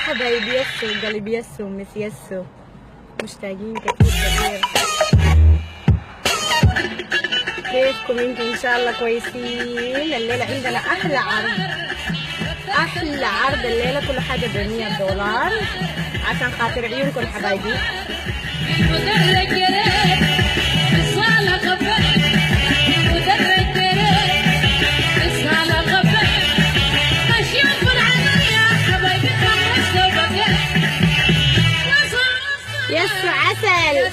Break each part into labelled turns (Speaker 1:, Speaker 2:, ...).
Speaker 1: حبايبي يسو قلبي يسو مس يسو مشتاقين كثير كيفكم انتم؟ ان شاء الله كويسين. الليله عندنا احلى عرض الليله، كل حاجه ب$100 عشان خاطر عيونكم حبايبي. يسو عسل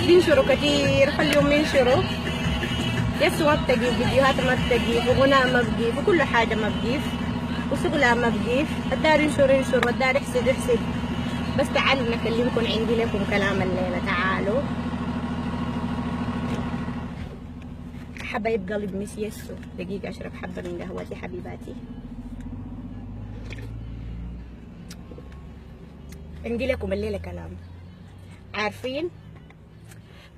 Speaker 1: بينشروا كتير، خليهم ينشروا. يسو ما بتجيب فيديوهات، ما بتجيب وغناء، ما بجيب وكل حاجة ما بجيب وشغلها ما بجيب. الدار ينشر والدار يحسد. بس تعالوا نكلمكم، عندي لكم كلام الليلة. تعالوا حبايب قلب مس يسو. دقيقة أشرب حبة من قهوتي حبيباتي. عندي لكم الليلة كلام. عارفين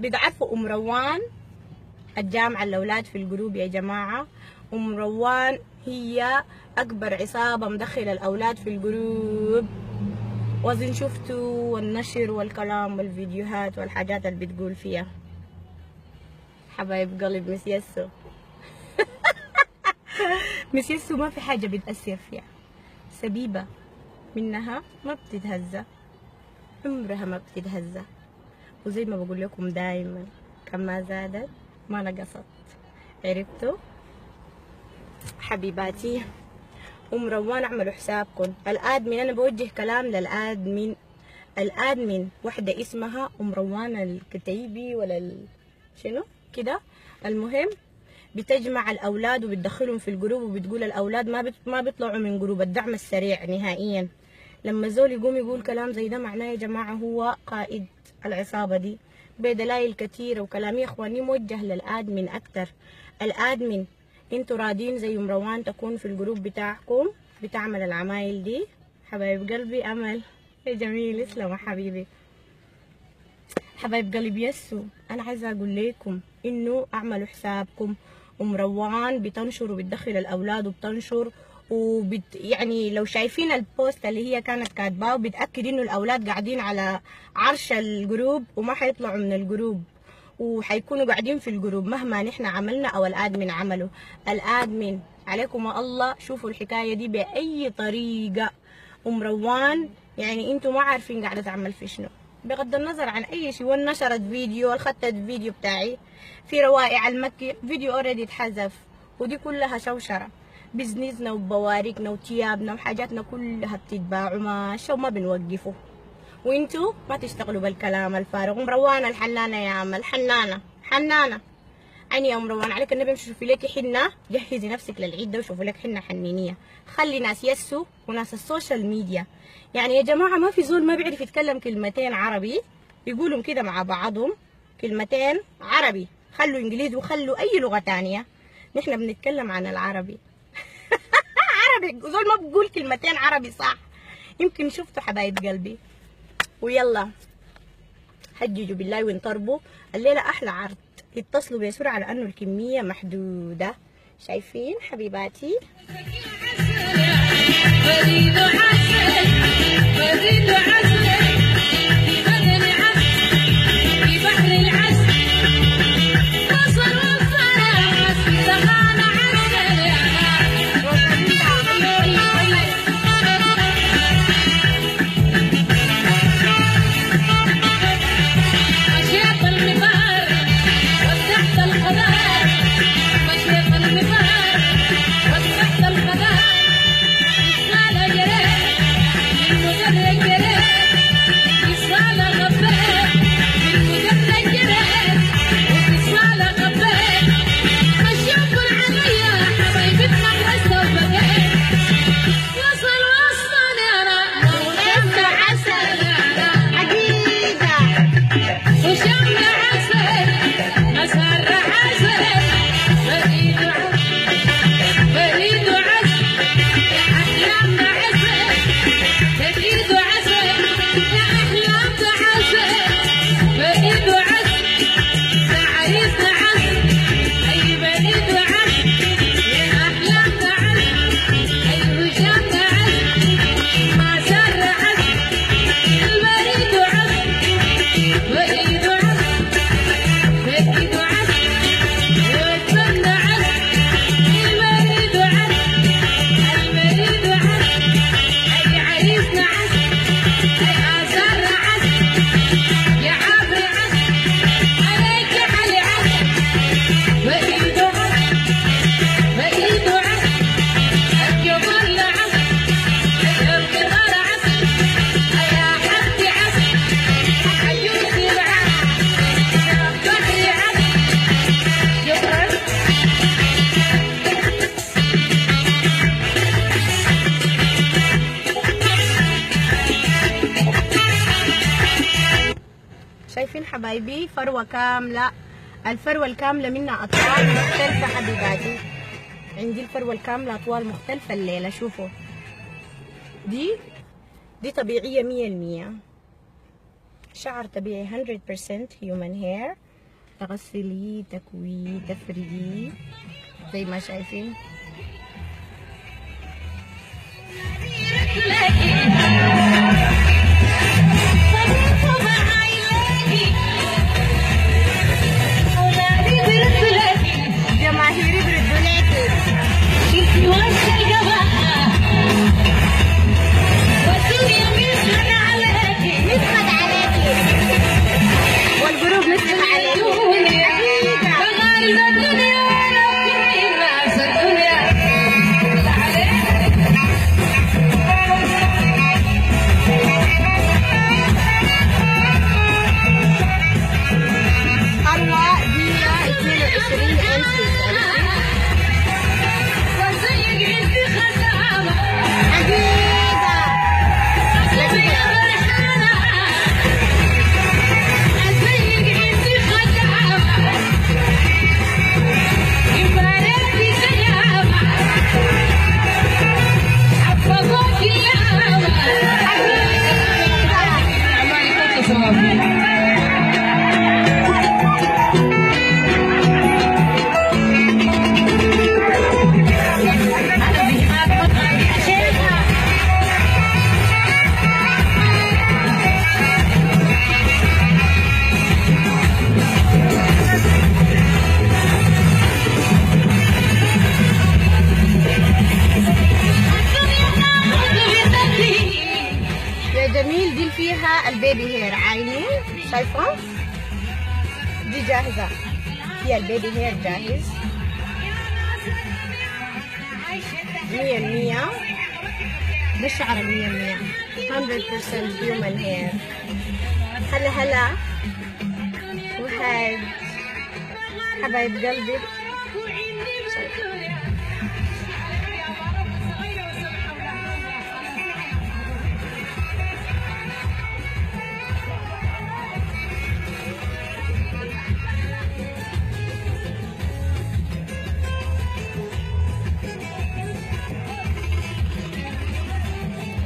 Speaker 1: بتعرفوا أم روان الجامعة الأولاد في الجروب يا جماعة؟ أم روان هي أكبر عصابة مدخلة الأولاد في الجروب. وأظن شفتوا النشر والكلام والفيديوهات والحاجات اللي بتقول فيها. حبايب قلب مس يسو مس يسو ما في حاجة بتأثر فيها، سبيبة منها ما بتتهزى، عمرها ما بتتهزى. وزي ما بقول لكم دايما، كما زادت ما نقصت. عرفتوا حبيباتي؟ أم روان اعملوا حسابكم. الادمن، انا بوجه كلام الادمن واحدة اسمها أم روان الكتيبي ولا شنو كده. المهم بتجمع الاولاد وبتدخلهم في الجروب وبتقول الاولاد ما بيطلعوا من جروب الدعم السريع نهائيا. لما زول يقوم يقول كلام زي ده معناه يا جماعة هو قائد العصابة دي بدلائل كثيرة. وكلامي يا اخواني موجه للادمن اكتر. الادمن انتوا راضين زي ام روان تكون في الجروب بتاعكم بتعمل العمايل دي؟ حبايب قلبي امل يا جميل، اسلموا حبيبي. حبايب قلبي يسو، انا عايزه اقول لكم انه اعملوا حسابكم. ام روان بتنشر وبتدخل الاولاد وبتنشر يعني لو شايفين البوست اللي هي كانت كاتباه وبتاكد انه الاولاد قاعدين على عرش الجروب وما حيطلعوا من الجروب وحيكونوا قاعدين في الجروب مهما نحن عملنا او الادمن عمله. الادمن عليكم الله، شوفوا الحكايه دي باي طريقه. ام روان يعني انتوا ما عارفين قاعده تعمل في شنو، بغض النظر عن اي شيء. ونشرت فيديو، اخذت الفيديو بتاعي في روائع المكي، فيديو اوريدي اتحذف، ودي كلها شوشره. بزنسنا وبوارقنا وتيابنا وحاجاتنا كلها بتتباع وماشي وما بنوقفه، وانتوا ما تشتغلوا بالكلام الفارغ. ام روان الحنانه يا عم، الحنانه عيني يا ام روان، عليك النبي امشي شوفي لك حنه، جهزي نفسك للعيد ده وشوفوا لك حنه حنينيه. خلي ناس يسو وناس السوشيال ميديا يعني يا جماعه ما في زول ما بيعرف يتكلم كلمتين عربي يقولهم كده مع بعضهم، كلمتين عربي. خلوا انجليزي وخلوا اي لغه تانية، نحن بنتكلم عن العربي عربي، زول ما بقول كلمتين عربي صح. يمكن شفتوا حبايب قلبي. ويلا حججوا بالله وانطربوا، الليلة أحلى عرض. اتصلوا بسرعة لأنه الكمية محدودة. شايفين حبيباتي؟ شايفين حبايبي فروة كاملة. الفروة الكاملة منها أطوال مختلفة حبيباتي. عندي الفروة الكاملة أطوال مختلفة الليلة. شوفوا دي طبيعية 100%، شعر طبيعي 100% human hair. تغسليه، تكويه، تفرديه زي ما شايفين. جماهيري بردوا ليكي نسمد عليكي والقلوب نسمد عليكي. جميل. دي فيها البيبي هير، عيني شايفه؟ دي جاهزة، فيها البيبي هير جاهز 100%. ده الشعر 100% 100% human hair. هلا وهاد حبايب قلبي.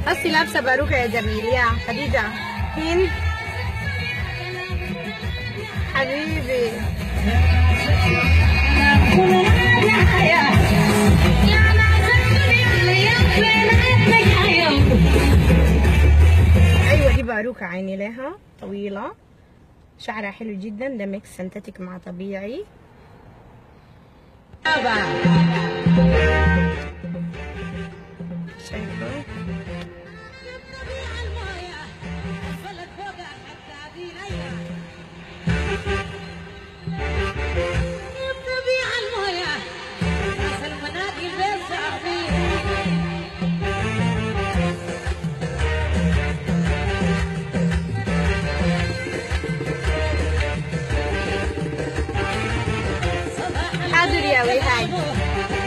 Speaker 1: هسي لابسه باروكه يا جميل. يا خديجه هند حبيبي. ايوه دي باروكه عيني لها طويله، شعرها حلو جدا، ده ميكس سنتيتك مع طبيعي. شايفه حاضر يا وهاي،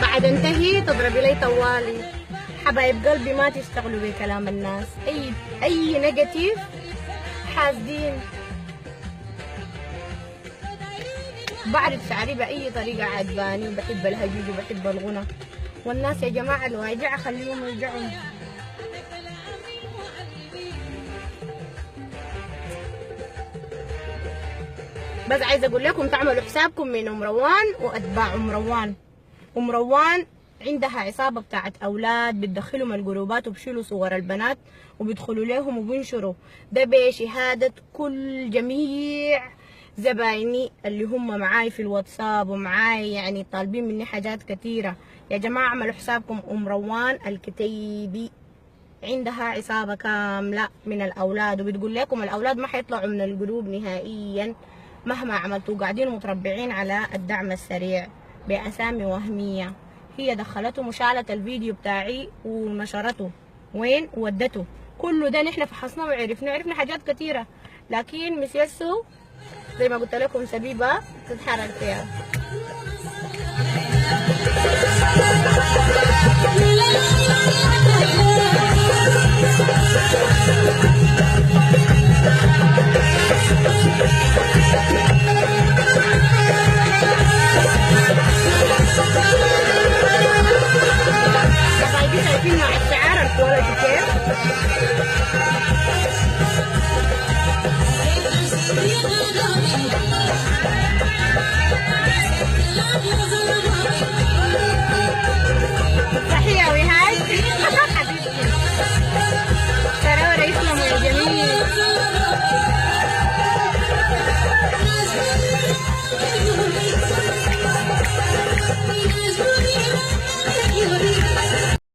Speaker 1: بعد انتهي تضربي لي طوالي. حبايب قلبي ما تشتغلوا بكلام الناس، اي نيجاتيف حاسدين. بعرف شعري باي طريقه عجباني، وبحب الهجوج وبحب الغنى، والناس يا جماعه الواجعه خليهم يرجعوا. بس عايزه اقول لكم تعملوا حسابكم من مروان واتباع مروان. ومروان عندها عصابه بتاعت اولاد بتدخلهم الجروبات وبشيلوا صور البنات وبيدخلوا لهم وبينشروا، ده بشهاده كل جميع زبايني اللي هم معاي في الواتساب ومعاي، يعني طالبين مني حاجات كثيره. يا جماعه اعملوا حسابكم مروان الكتيبي عندها عصابه كامله من الاولاد، وبتقول لكم الاولاد ما حيطلعوا من الجروب نهائيا مهما عملتوا، قاعدين متربعين على الدعم السريع بأسامي وهمية. هي دخلته وشالت الفيديو بتاعي ونشرته، وين ودته. كله ده نحن فحصنا وعرفنا، عرفنا حاجات كتيرة، لكن مسيسو زي ما قلت لكم سبيبة تتحرك فيها. شايفين مع الشعار الكواليتي كيف؟